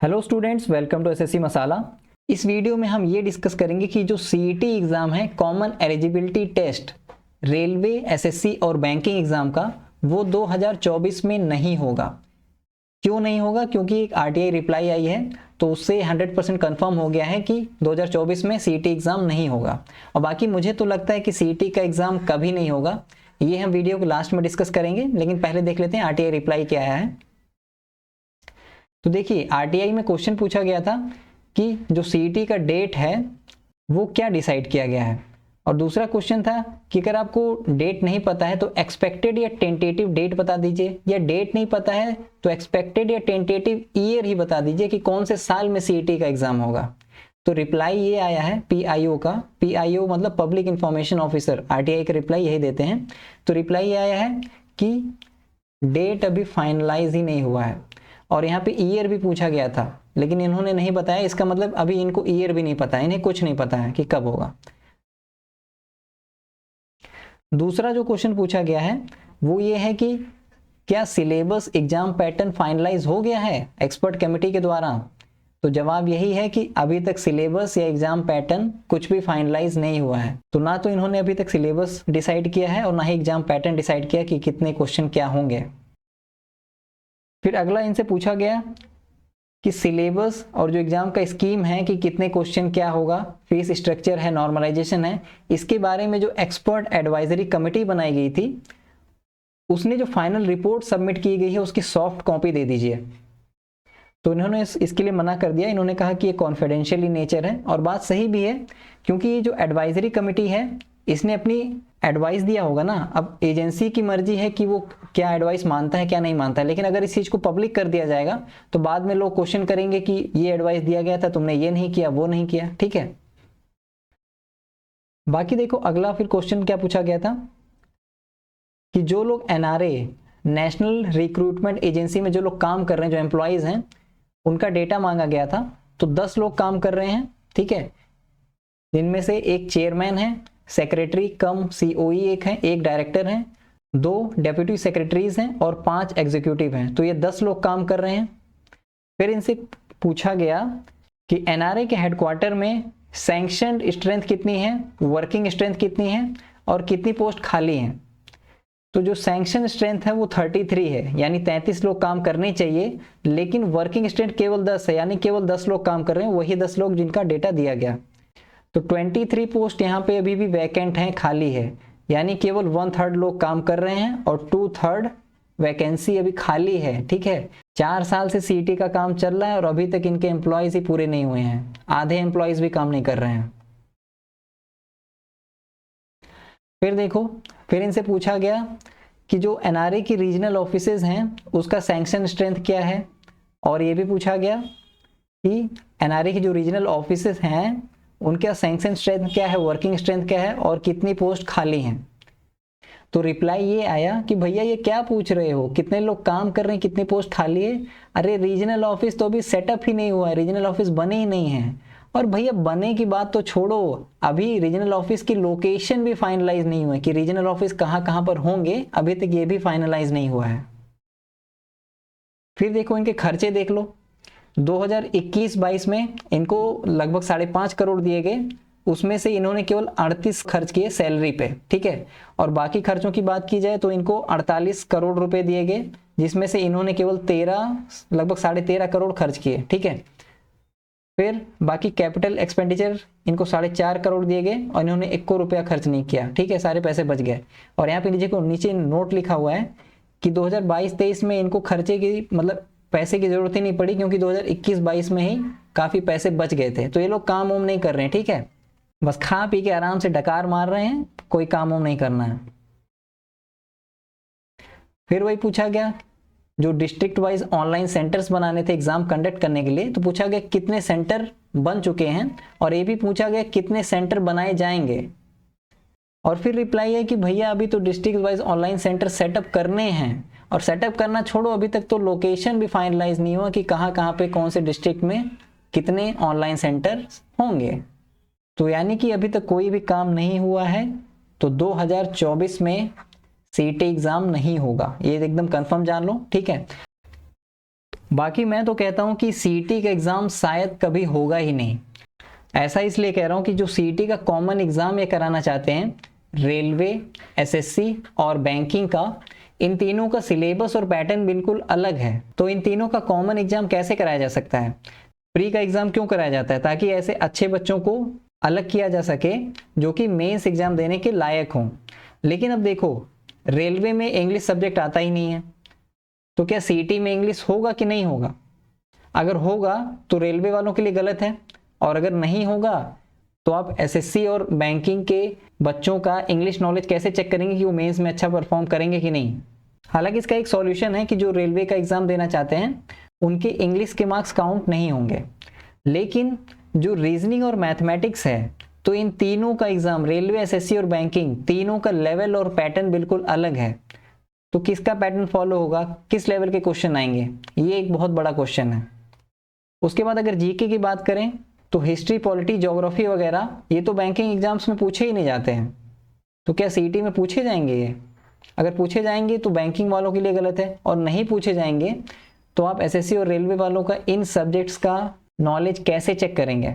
Hello students, welcome to SSC Masala. इस video में हम ये डिस्कस करेंगे कि जो सीईटी एग्ज़ाम है, common eligibility test, railway, SSC और बैंकिंग एग्ज़ाम का, वो 2024 में नहीं होगा। क्यों नहीं होगा? क्योंकि एक आरटीआई रिप्लाई आई है, तो उससे 100% कन्फर्म हो गया है कि 2024 में सीईटी एग्ज़ाम नहीं होगा। और बाकी मुझे तो लगता है कि सीईटी का एग्ज़ाम कभी नहीं होगा। ये हम वीडियो के लास्ट में डिस्कस करेंगे, लेकिन पहले देख लेते हैं आरटीआई रिप्लाई क्या आया है। तो देखिए, आरटीआई में क्वेश्चन पूछा गया था कि जो सीईटी का डेट है वो क्या डिसाइड किया गया है, और दूसरा क्वेश्चन था कि अगर आपको डेट नहीं पता है तो एक्सपेक्टेड या टेंटेटिव डेट बता दीजिए, या डेट नहीं पता है तो एक्सपेक्टेड या टेंटेटिव ईयर ही बता दीजिए कि कौन से साल में सीईटी का एग्जाम होगा। तो रिप्लाई ये आया है पीआईओ का। पीआईओ मतलब पब्लिक इंफॉर्मेशन ऑफिसर, आरटीआई का रिप्लाई यही देते हैं। तो रिप्लाई ये आया है कि डेट अभी फाइनलाइज ही नहीं हुआ है, और यहाँ पे ईयर भी पूछा गया था लेकिन इन्होंने नहीं बताया। इसका मतलब अभी इनको ईयर भी नहीं पता है, इन्हें कुछ नहीं पता है कि कब होगा। दूसरा जो क्वेश्चन पूछा गया है वो ये है कि क्या सिलेबस एग्जाम पैटर्न फाइनलाइज हो गया है एक्सपर्ट कमेटी के द्वारा। तो जवाब यही है कि अभी तक सिलेबस या एग्जाम पैटर्न कुछ भी फाइनलाइज नहीं हुआ है। तो ना तो इन्होंने अभी तक सिलेबस डिसाइड किया है और ना ही एग्जाम पैटर्न डिसाइड किया कि कितने क्वेश्चन क्या होंगे। फिर अगला इनसे पूछा गया कि सिलेबस और जो एग्जाम का स्कीम है कि कितने क्वेश्चन क्या होगा, फीस स्ट्रक्चर है, नॉर्मलाइजेशन है, इसके बारे में जो एक्सपर्ट एडवाइजरी कमेटी बनाई गई थी उसने जो फाइनल रिपोर्ट सबमिट की गई है उसकी सॉफ्ट कॉपी दे दीजिए। तो इन्होंने इसके लिए मना कर दिया। इन्होंने कहा कि ये कॉन्फिडेंशियल इन नेचर है, और बात सही भी है क्योंकि ये जो एडवाइजरी कमेटी है इसने अपनी एडवाइस दिया होगा ना। अब एजेंसी की मर्जी है कि वो क्या एडवाइस मानता है क्या नहीं मानता है, लेकिन अगर इस चीज़ को पब्लिक कर दिया जाएगा तो बाद में लोग क्वेश्चन करेंगे कि ये एडवाइस दिया गया था, तुमने ये नहीं किया, वो नहीं किया। ठीक है, बाकी देखो अगला फिर क्वेश्चन क्या पूछा गया था कि जो लोग एनआरए, नेशनल रिक्रूटमेंट एजेंसी में जो लोग काम कर रहे हैं, जो एम्प्लॉयज हैं, उनका डेटा मांगा गया था। तो 10 लोग काम कर रहे हैं, ठीक है, जिनमें से एक चेयरमैन है, सेक्रेटरी कम सीओई एक है, एक डायरेक्टर है, 2 डेप्यूटी सेक्रेटरीज हैं और 5 एग्जीक्यूटिव हैं। तो ये 10 लोग काम कर रहे हैं। फिर इनसे पूछा गया कि एनआरए के हेडक्वार्टर में सैंक्शनड स्ट्रेंथ कितनी है, वर्किंग स्ट्रेंथ कितनी है और कितनी पोस्ट खाली हैं। तो जो सैंक्शन स्ट्रेंथ है वो 33 है, यानी 33 लोग काम करने चाहिए, लेकिन वर्किंग स्ट्रेंथ केवल 10 है, यानी केवल 10 लोग काम कर रहे हैं, वही 10 लोग जिनका डेटा दिया गया। तो 23 पोस्ट यहाँ पे अभी भी वैकेंट हैं, खाली है, यानी केवल 1/3 लोग काम कर रहे हैं और 2/3 वैकेंसी अभी खाली है। ठीक है, 4 साल से सीईटी का काम चल रहा है और अभी तक इनके एम्प्लॉयज ही पूरे नहीं हुए हैं, आधे एम्प्लॉयज भी काम नहीं कर रहे हैं। फिर देखो, फिर इनसे पूछा गया कि जो एनआरए की रीजनल ऑफिसेज हैं उसका सैंक्शन स्ट्रेंथ क्या है, और ये भी पूछा गया कि एनआरए की जो रीजनल ऑफिसेज हैं उनका सैंक्शन स्ट्रेंथ क्या है, वर्किंग स्ट्रेंथ क्या है और कितनी पोस्ट खाली हैं। तो रिप्लाई ये आया कि भैया ये क्या पूछ रहे हो, कितने लोग काम कर रहे हैं, कितनी पोस्ट खाली है। अरे रीजनल ऑफिस तो अभी सेटअप ही नहीं हुआ है, रीजनल ऑफिस बने ही नहीं है। और भैया बने की बात तो छोड़ो, अभी रीजनल ऑफिस की लोकेशन भी फाइनलाइज नहीं हुआ है कि रीजनल ऑफिस कहाँ कहाँ पर होंगे, अभी तक ये भी फाइनलाइज नहीं हुआ है। फिर देखो इनके खर्चे देख लो, 2021-22 में इनको लगभग 5.5 करोड़ दिए गए, उसमें से इन्होंने केवल 38 खर्च किए सैलरी पे। ठीक है, और बाकी खर्चों की बात की जाए तो इनको 48 करोड़ रुपए दिए गए, जिसमें से इन्होंने केवल लगभग 13.5 करोड़ खर्च किए। ठीक है, फिर बाकी कैपिटल एक्सपेंडिचर इनको 4.5 करोड़ दिए गए और इन्होंने 1 रुपया खर्च नहीं किया। ठीक है, सारे पैसे बच गए। और यहाँ पे नीचे नोट लिखा हुआ है कि 2022-23 में इनको खर्चे की मतलब पैसे की जरूरत ही नहीं पड़ी, क्योंकि 2021-22 में ही काफी पैसे बच गए थे। तो ये लोग काम वाम नहीं कर रहे हैं, ठीक है, बस खा पी के आराम से डकार मार रहे हैं, कोई काम वाम नहीं करना है। फिर वही पूछा गया जो डिस्ट्रिक्ट वाइज ऑनलाइन सेंटर्स बनाने थे एग्जाम कंडक्ट करने के लिए, तो पूछा गया कितने सेंटर बन चुके हैं, और ये भी पूछा गया कितने सेंटर बनाए जाएंगे। और फिर रिप्लाई है कि भैया अभी तो district wise online centre setup करने हैं, और सेटअप करना छोड़ो, अभी तक तो लोकेशन भी फाइनलाइज नहीं हुआ कि कहाँ कहाँ पे कौन से डिस्ट्रिक्ट में कितने ऑनलाइन सेंटर होंगे। तो यानी कि अभी तक कोई भी काम नहीं हुआ है, तो 2024 में सीईटी एग्जाम नहीं होगा, ये एकदम कंफर्म जान लो। ठीक है, बाकी मैं तो कहता हूँ कि सीईटी का एग्ज़ाम शायद कभी होगा ही नहीं। ऐसा इसलिए कह रहा हूँ कि जो सीईटी का कॉमन एग्ज़ाम ये कराना चाहते हैं, रेलवे, एसएससी और बैंकिंग का, इन तीनों का सिलेबस और पैटर्न बिल्कुल अलग है। तो इन तीनों का कॉमन एग्ज़ाम कैसे कराया जा सकता है? प्री का एग्ज़ाम क्यों कराया जाता है? ताकि ऐसे अच्छे बच्चों को अलग किया जा सके जो कि मेंस एग्ज़ाम देने के लायक हों। लेकिन अब देखो, रेलवे में इंग्लिश सब्जेक्ट आता ही नहीं है, तो क्या सीईटी में इंग्लिश होगा कि नहीं होगा? अगर होगा तो रेलवे वालों के लिए गलत है, और अगर नहीं होगा तो आप एसएससी और बैंकिंग के बच्चों का इंग्लिश नॉलेज कैसे चेक करेंगे कि वो मेंस में अच्छा परफॉर्म करेंगे कि नहीं? हालांकि इसका एक सॉल्यूशन है कि जो रेलवे का एग्ज़ाम देना चाहते हैं उनके इंग्लिश के मार्क्स काउंट नहीं होंगे, लेकिन जो रीजनिंग और मैथमेटिक्स है, तो इन तीनों का एग्ज़ाम, रेलवे, एसएससी और बैंकिंग, तीनों का लेवल और पैटर्न बिल्कुल अलग है। तो किसका पैटर्न फॉलो होगा, किस लेवल के क्वेश्चन आएंगे, ये एक बहुत बड़ा क्वेश्चन है। उसके बाद अगर जीके की बात करें तो हिस्ट्री, पॉलिटी, ज्योग्राफी वगैरह ये तो बैंकिंग एग्जाम्स में पूछे ही नहीं जाते हैं, तो क्या सीईटी में पूछे जाएंगे ये? अगर पूछे जाएंगे तो बैंकिंग वालों के लिए गलत है, और नहीं पूछे जाएंगे तो आप एसएससी और रेलवे वालों का इन सब्जेक्ट्स का नॉलेज कैसे चेक करेंगे?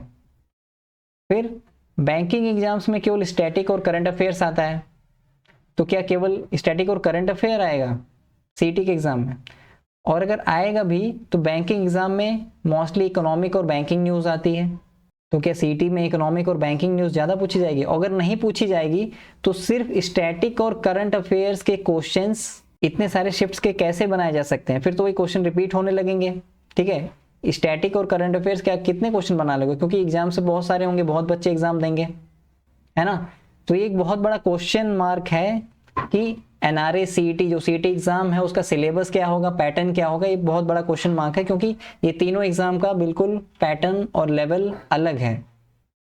फिर बैंकिंग एग्जाम्स में केवल स्टैटिक और करंट अफेयर्स आता है, तो क्या केवल स्टैटिक और करंट अफेयर आएगा सीईटी के एग्ज़ाम में? और अगर आएगा भी तो बैंकिंग एग्ज़ाम में मोस्टली इकोनॉमिक और बैंकिंग न्यूज़ आती है, तो क्या सीईटी में इकोनॉमिक और बैंकिंग न्यूज़ ज़्यादा पूछी जाएगी? अगर नहीं पूछी जाएगी तो सिर्फ स्टैटिक और करंट अफेयर्स के क्वेश्चंस इतने सारे शिफ्ट्स के कैसे बनाए जा सकते हैं? फिर तो वही क्वेश्चन रिपीट होने लगेंगे। ठीक है, स्टैटिक और करंट अफेयर्स क्या कितने क्वेश्चन बना लोगे? क्योंकि एग्जाम से बहुत सारे होंगे, बहुत बच्चे एग्जाम देंगे, है ना? तो ये एक बहुत बड़ा क्वेश्चन मार्क है कि एनआरए सीईटी, जो सीईटी एग्जाम है उसका सिलेबस क्या होगा, पैटर्न क्या होगा, ये बहुत बड़ा क्वेश्चन मार्क है, क्योंकि ये तीनों एग्जाम का बिल्कुल पैटर्न और लेवल अलग है।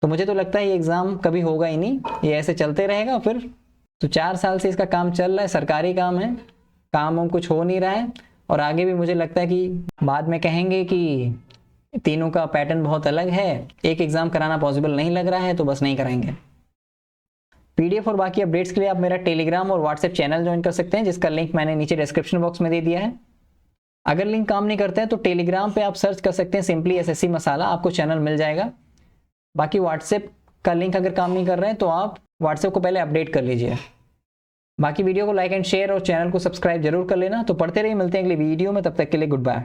तो मुझे तो लगता है ये एग्जाम कभी होगा ही नहीं, ये ऐसे चलते रहेगा। फिर तो 4 साल से इसका काम चल रहा है, सरकारी काम है, काम हम कुछ हो नहीं रहा है, और आगे भी मुझे लगता है कि बाद में कहेंगे कि तीनों का पैटर्न बहुत अलग है, एक एग्जाम कराना पॉसिबल नहीं लग रहा है, तो बस नहीं कराएंगे। पीडीएफ और बाकी अपडेट्स के लिए आप मेरा टेलीग्राम और व्हाट्सएप चैनल ज्वाइन कर सकते हैं, जिसका लिंक मैंने नीचे डिस्क्रिप्शन बॉक्स में दे दिया है। अगर लिंक काम नहीं करता है तो टेलीग्राम पे आप सर्च कर सकते हैं सिंपली एसएससी मसाला, आपको चैनल मिल जाएगा। बाकी व्हाट्सएप का लिंक अगर काम नहीं कर रहा है तो आप व्हाट्सएप को पहले अपडेट कर लीजिए। बाकी वीडियो को लाइक एंड शेयर और चैनल को सब्सक्राइब जरूर कर लेना। तो पढ़ते रहिए, मिलते हैं अगली वीडियो में, तब तक के लिए गुड बाय।